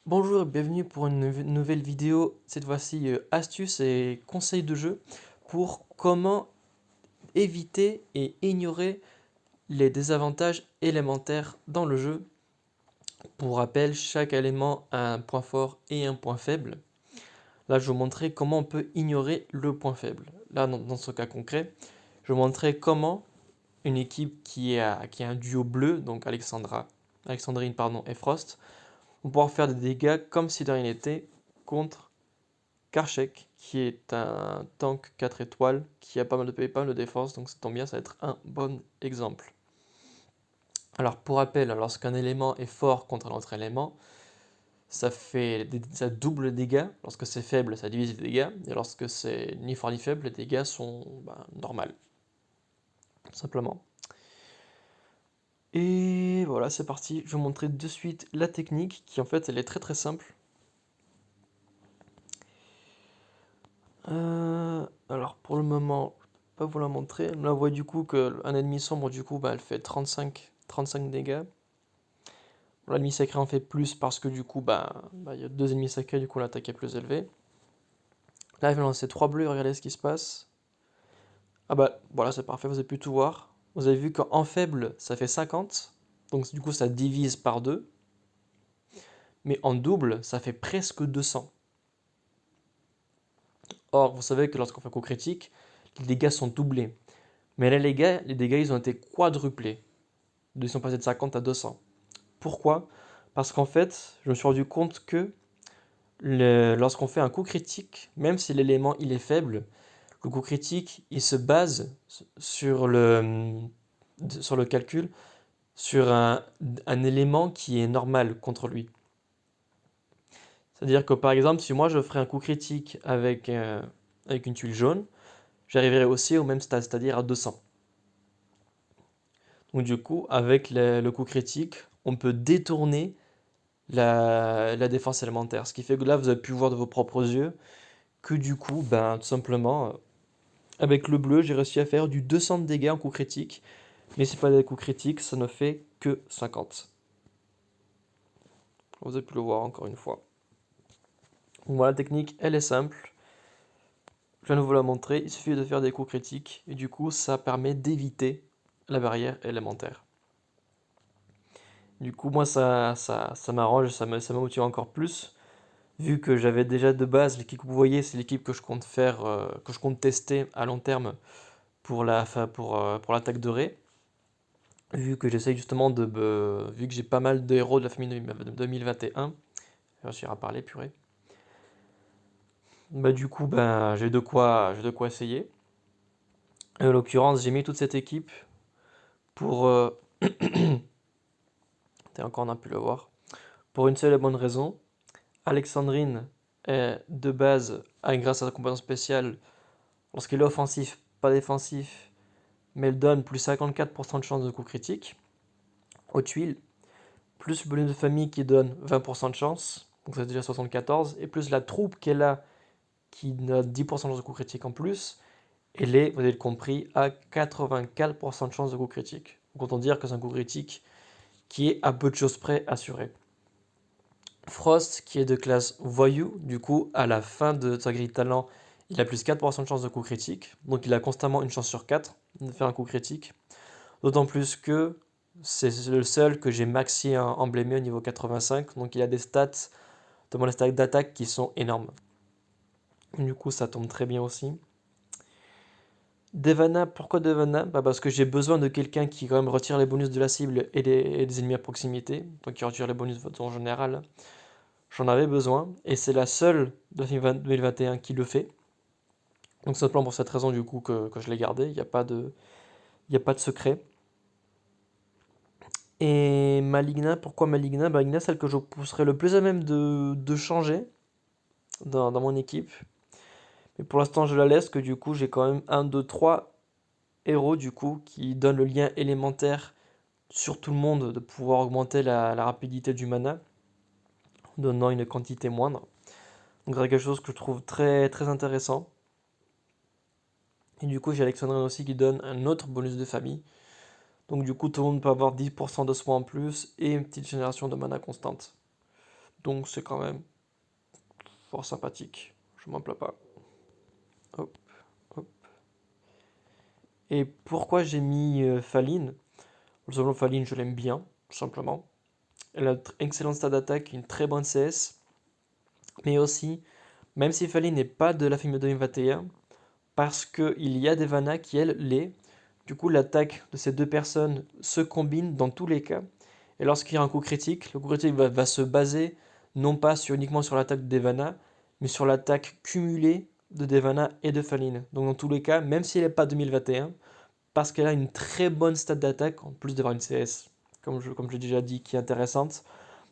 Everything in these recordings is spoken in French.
Bonjour et bienvenue pour une nouvelle vidéo, cette fois-ci astuces et conseils de jeu pour comment éviter et ignorer les désavantages élémentaires dans le jeu. Pour rappel, chaque élément a un point fort et un point faible. Là, je vais vous montrer comment on peut ignorer le point faible. Là, dans ce cas concret, je vais vous montrer comment une équipe qui a un duo bleu, donc Alexandrine et Frost, vont pouvoir faire des dégâts comme si de rien n'était contre Karchek, qui est un tank 4 étoiles, qui a pas mal de PV, pas mal de défense, donc ça tombe bien, ça va être un bon exemple. Alors pour rappel, lorsqu'un élément est fort contre un autre élément, ça double les dégâts. Lorsque c'est faible, ça divise les dégâts. Et lorsque c'est ni fort ni faible, les dégâts sont normaux, tout simplement. Et voilà, c'est parti. Je vais vous montrer de suite la technique, qui en fait, elle est très très simple. Alors pour le moment, je peux pas vous la montrer. On la voit du coup qu'un ennemi sombre, du coup, elle fait 35 dégâts. L'ennemi sacré en fait plus parce que du coup, il y a deux ennemis sacrés, du coup l'attaque est plus élevée. Là, il va lancer 3 bleus, regardez ce qui se passe. Ah bah voilà, c'est parfait, vous avez pu tout voir. Vous avez vu qu'en faible, ça fait 50. Donc du coup, ça divise par 2. Mais en double, ça fait presque 200. Or, vous savez que lorsqu'on fait un coup critique, les dégâts sont doublés. Mais là, les dégâts, ils ont été quadruplés. Ils sont passés de 50 à 200. Pourquoi? Parce qu'en fait, je me suis rendu compte que lorsqu'on fait un coup critique, même si l'élément il est faible, le coup critique il se base sur le calcul, sur un élément qui est normal contre lui. C'est-à-dire que par exemple, si moi je ferais un coup critique avec une tuile jaune, j'arriverai aussi au même stade, c'est-à-dire à 200. Donc du coup, avec le coup critique, on peut détourner la défense élémentaire. Ce qui fait que là, vous avez pu voir de vos propres yeux que du coup, tout simplement, avec le bleu, j'ai réussi à faire du 200 de dégâts en coup critique. Mais c'est pas des coups critiques, ça ne fait que 50. Vous avez pu le voir encore une fois. Donc voilà, la technique, elle est simple. Je viens de vous la montrer. Il suffit de faire des coups critiques. Et du coup, ça permet d'éviter la barrière élémentaire. Du coup, moi, ça m'arrange, ça me motive encore plus. Vu que j'avais déjà de base l'équipe que vous voyez, c'est l'équipe que je compte faire, que je compte tester à long terme pour l'attaque de Ré. Vu que j'essaye justement vu que j'ai pas mal de héros de la famille 2021, je réussir à parler, purée. Du coup, j'ai de quoi essayer. En l'occurrence, j'ai mis toute cette équipe pour, encore on a pu le voir, pour une seule et bonne raison. Alexandrine est de base, grâce à sa compétence spéciale, lorsqu'il est offensif, pas défensif, mais elle donne plus 54% de chance de coup critique aux tuiles, plus le bonus de famille qui donne 20% de chance, donc c'est déjà 74, et plus la troupe qu'elle a qui donne 10% de chance de coup critique en plus, elle est, vous avez compris, à 84% de chance de coup critique. Donc autant dire que c'est un coup critique qui est à peu de choses près assuré. Frost, qui est de classe voyou, du coup, à la fin de sa grille de talent, il a plus 4% de chance de coup critique. Donc il a constamment une chance sur 4 de faire un coup critique. D'autant plus que c'est le seul que j'ai maxi emblémé au niveau 85. Donc il a des stats, notamment les stats d'attaque, qui sont énormes. Du coup, ça tombe très bien aussi. Devana, pourquoi Devana? Parce que j'ai besoin de quelqu'un qui quand même retire les bonus de la cible et des ennemis à proximité. Donc qui retire les bonus en général. J'en avais besoin. Et c'est la seule de 2021 qui le fait. Donc simplement pour cette raison du coup que je l'ai gardé. Il n'y a pas de secret. Et Maligna, pourquoi Maligna? Maligna, celle que je serais le plus à même de changer dans mon équipe. Mais pour l'instant, je la laisse, que du coup, j'ai quand même un, 2, 3 héros du coup qui donnent le lien élémentaire sur tout le monde de pouvoir augmenter la rapidité du mana, donnant une quantité moindre. Donc c'est quelque chose que je trouve très très intéressant. Et du coup, j'ai Alexandrine aussi qui donne un autre bonus de famille. Donc du coup, tout le monde peut avoir 10% de soins en plus et une petite génération de mana constante. Donc c'est quand même fort sympathique. Je m'en plains pas. Hop, hop. Et pourquoi j'ai mis Faline? Le solo Faline, je l'aime bien, tout simplement. Elle a une excellente stat d'attaque, une très bonne CS. Mais aussi, même si Faline n'est pas de la famille 2021, parce qu'il y a des Vanna qui, elle, l'est. Du coup, l'attaque de ces deux personnes se combine dans tous les cas. Et lorsqu'il y a un coup critique, le coup critique va se baser non pas uniquement sur l'attaque de Devana, mais sur l'attaque cumulée de Devana et de Faline. Donc dans tous les cas, même si elle n'est pas 2021, parce qu'elle a une très bonne stat d'attaque, en plus d'avoir une CS, comme je l'ai déjà dit, qui est intéressante,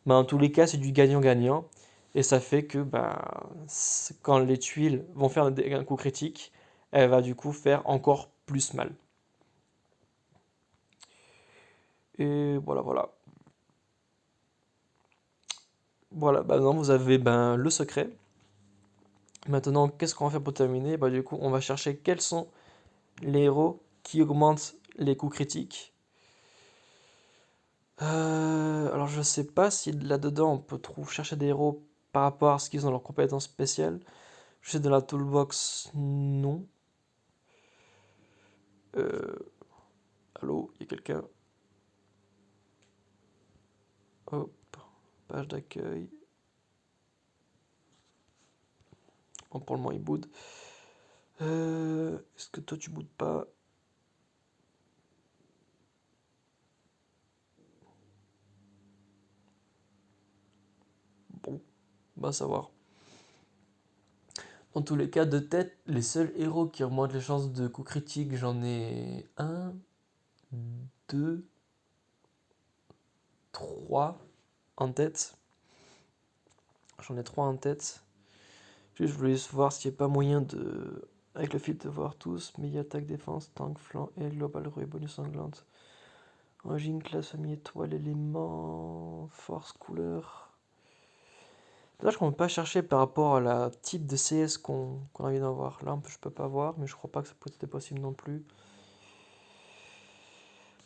bah, dans tous les cas, c'est du gagnant-gagnant. Et ça fait que bah, quand les tuiles vont faire un coup critique, elle va du coup faire encore plus mal. Et voilà, voilà. Voilà, bah maintenant vous avez ben, le secret. Maintenant, qu'est-ce qu'on va faire pour terminer? Bah, du coup, on va chercher quels sont les héros qui augmentent les coups critiques. Alors, je sais pas si là-dedans on peut chercher des héros par rapport à ce qu'ils ont leurs compétences spéciales. Je sais de la toolbox, non. Euh, Allô, il y a quelqu'un? Hop, page d'accueil. Bon, pour le moment, il boude. Est-ce que toi tu boudes pas? Bon, va savoir. Dans tous les cas, de tête, les seuls héros qui augmentent les chances de coups critiques, j'en ai un, deux, trois en tête. J'en ai trois en tête. Juste, je voulais voir s'il n'y a pas moyen de, avec le filtre, de voir tous. Mais il y a attaque, défense, tank, flanc, et global, et bonus sanglante. Origine, classe, famille, étoile, élément, force, couleur. Là, je ne peux pas chercher par rapport à la type de CS qu'on a envie d'avoir. Là, je peux pas voir, mais je crois pas que ça peut être possible non plus.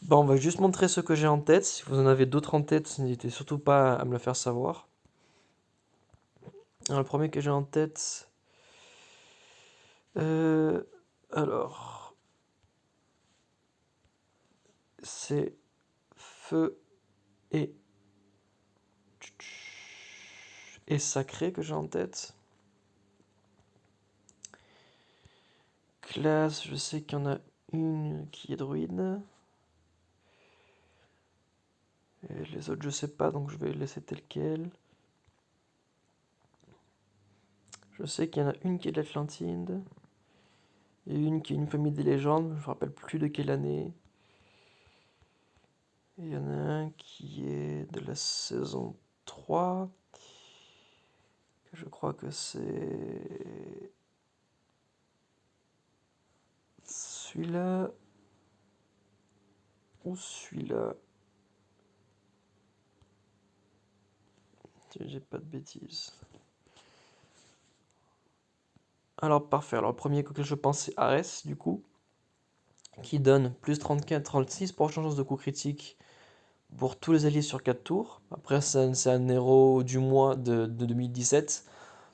Bon, on va juste montrer ce que j'ai en tête. Si vous en avez d'autres en tête, n'hésitez surtout pas à me le faire savoir. Alors, le premier que j'ai en tête. euh, alors, c'est Feu et, et Sacré que j'ai en tête. Classe, je sais qu'il y en a une qui est druide. Et les autres, je sais pas, donc je vais laisser tel quel. Je sais qu'il y en a une qui est de l'Atlantide. Et une qui est une famille des légendes, je me rappelle plus de quelle année. Et il y en a un qui est de la saison 3. Je crois que c'est celui-là ou celui-là. Si j'ai pas de bêtises. Alors parfait, alors le premier que je pense c'est Ares du coup, qui donne plus 34-36 pour chance de coup critique pour tous les alliés sur 4 tours. Après c'est un héros du mois de 2017,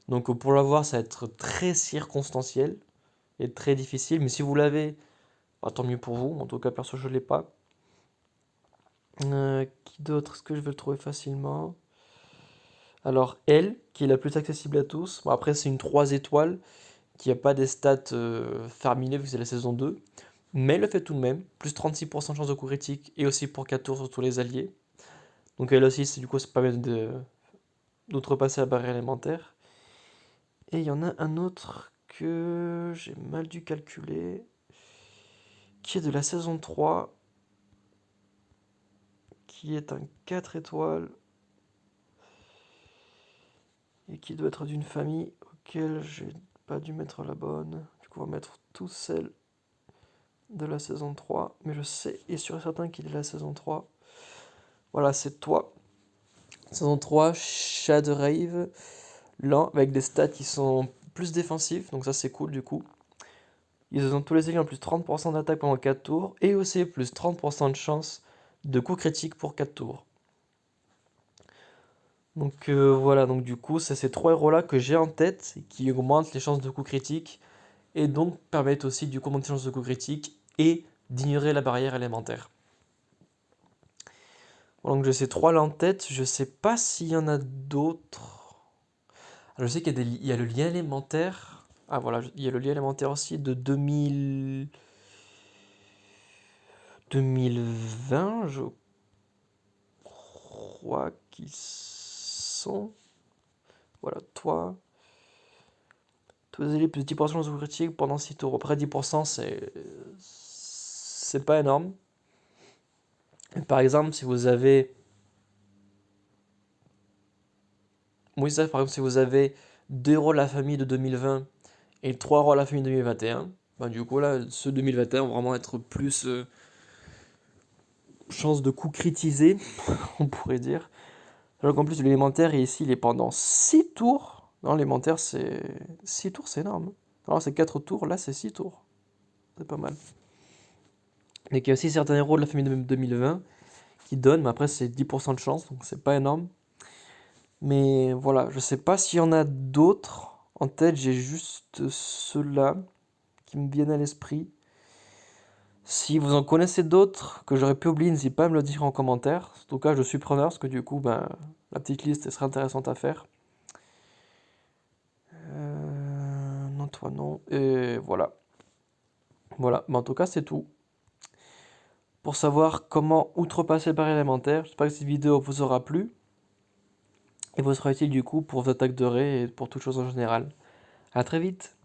donc pour l'avoir ça va être très circonstanciel et très difficile, mais si vous l'avez, bah, tant mieux pour vous, en tout cas perso je l'ai pas. Qui d'autre? Est-ce que je vais le trouver facilement? Alors elle, qui est la plus accessible à tous, bon, après c'est une 3 étoiles, qui n'a pas des stats faramineuses vu que c'est la saison 2, mais elle le fait tout de même, plus 36% de chance de coup critique et aussi pour 4 tours sur tous les alliés. Donc elle aussi, du coup, ça permet d'outrepasser la barrière élémentaire. Et il y en a un autre que j'ai mal dû calculer, qui est de la saison 3, qui est un 4 étoiles, et qui doit être d'une famille auquel j'ai pas dû mettre la bonne. Du coup, on va mettre tous celles de la saison 3, mais je sais et sûr et certain qu'il est de la saison 3. Voilà, c'est toi. Saison 3, Shad Rave, lent, avec des stats qui sont plus défensifs, donc ça c'est cool du coup. Ils ont tous les alliés en plus 30% d'attaque pendant 4 tours, et aussi plus 30% de chance de coup critique pour 4 tours. Donc voilà, donc du coup, c'est ces trois héros-là que j'ai en tête et qui augmentent les chances de coup critique et donc permettent aussi du coup d'augmenter les chances de coup critique et d'ignorer la barrière élémentaire. Donc j'ai ces trois-là en tête, je sais pas s'il y en a d'autres. Alors, je sais il y a le lien élémentaire. Ah voilà, il y a le lien élémentaire aussi de 2020, je crois qu'ils sont. Voilà, toi, les plus 10% de sous critique pendant 6 tours. Après 10%, c'est pas énorme. Par exemple, si vous avez. Oui, ça, par exemple, si vous avez 2 rôles à la famille de 2020 et 3 rôles à la famille de 2021, ben, du coup, là, ceux 2021 vont vraiment être plus chance de coup critisé, on pourrait dire. Alors qu'en plus, l'élémentaire, ici, il est pendant 6 tours. Non, l'élémentaire, c'est 6 tours, c'est énorme. Alors, c'est 4 tours, là, c'est 6 tours. C'est pas mal. Et qu'il y a aussi certains héros de la famille de 2020 qui donnent, mais après, c'est 10% de chance, donc c'est pas énorme. Mais voilà, je sais pas s'il y en a d'autres. En tête, j'ai juste ceux-là qui me viennent à l'esprit. Si vous en connaissez d'autres que j'aurais pu oublier, n'hésitez pas à me le dire en commentaire. En tout cas, je suis preneur parce que du coup, ben, la petite liste elle serait intéressante à faire. Non, toi non. Et voilà. Voilà. Mais en tout cas, c'est tout. Pour savoir comment outrepasser le barrière élémentaire, j'espère que cette vidéo vous aura plu et vous sera utile du coup pour vos attaques de raies et pour toute chose en général. À très vite!